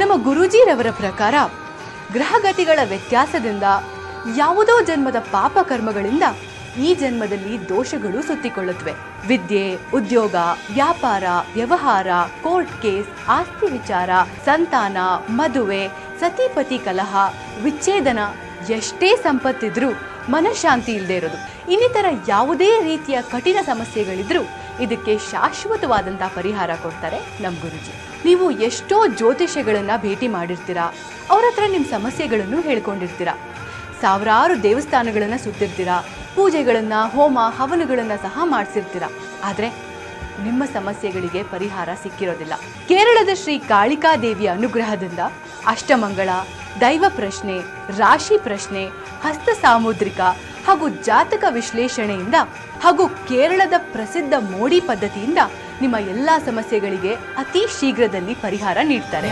ನಮ್ಮ ಗುರೂಜಿರವರ ಪ್ರಕಾರ ಗ್ರಹಗತಿಗಳ ವ್ಯತ್ಯಾಸದಿಂದ ಯಾವುದೋ ಜನ್ಮದ ಪಾಪ ಕರ್ಮಗಳಿಂದ ಈ ಜನ್ಮದಲ್ಲಿ ದೋಷಗಳು ಸುತ್ತಿಕೊಳ್ಳುತ್ತವೆ. ವಿದ್ಯೆ, ಉದ್ಯೋಗ, ವ್ಯಾಪಾರ, ವ್ಯವಹಾರ, ಕೋರ್ಟ್ ಕೇಸ್, ಆಸ್ತಿ ವಿಚಾರ, ಸಂತಾನ, ಮದುವೆ, ಸತಿಪತಿ ಕಲಹ, ವಿಚ್ಛೇದನ, ಎಷ್ಟೇ ಸಂಪತ್ತಿದ್ರೂ ಮನಃಶಾಂತಿ ಇಲ್ಲದೆ ಇರೋದು, ಇನ್ನಿತರ ಯಾವುದೇ ರೀತಿಯ ಕಠಿಣ ಸಮಸ್ಯೆಗಳಿದ್ರೂ ಇದಕ್ಕೆ ಶಾಶ್ವತವಾದಂತಹ ಪರಿಹಾರ ಕೊಡ್ತಾರೆ ನಮ್ಮ ಗುರೂಜಿ. ನೀವು ಎಷ್ಟೋ ಜ್ಯೋತಿಷ್ಯಗಳನ್ನ ಭೇಟಿ ಮಾಡಿರ್ತೀರಾ, ಅವ್ರ ಹತ್ರ ನಿಮ್ಮ ಸಮಸ್ಯೆಗಳನ್ನು ಹೇಳ್ಕೊಂಡಿರ್ತೀರಾ, ಸಾವಿರಾರು ದೇವಸ್ಥಾನಗಳನ್ನ ಸುತ್ತಿರ್ತೀರಾ, ಪೂಜೆಗಳನ್ನ, ಹೋಮ ಹವನಗಳನ್ನ ಸಹ ಮಾಡಿಸಿರ್ತೀರಾ. ಆದರೆ ನಿಮ್ಮ ಸಮಸ್ಯೆಗಳಿಗೆ ಪರಿಹಾರ ಸಿಕ್ಕಿರೋದಿಲ್ಲ. ಕೇರಳದ ಶ್ರೀ ಕಾಳಿಕಾ ದೇವಿಯ ಅನುಗ್ರಹದಿಂದ ಅಷ್ಟಮಂಗಳ, ದೈವ ಪ್ರಶ್ನೆ, ರಾಶಿ ಪ್ರಶ್ನೆ, ಹಸ್ತ ಸಾಮುದ್ರಿಕ ಹಾಗೂ ಜಾತಕ ವಿಶ್ಲೇಷಣೆಯಿಂದ ಹಾಗೂ ಕೇರಳದ ಪ್ರಸಿದ್ಧ ಮೋಡಿ ಪದ್ಧತಿಯಿಂದ ನಿಮ್ಮ ಎಲ್ಲ ಸಮಸ್ಯೆಗಳಿಗೆ ಅತಿ ಶೀಘ್ರದಲ್ಲಿ ಪರಿಹಾರ ನೀಡ್ತಾರೆ.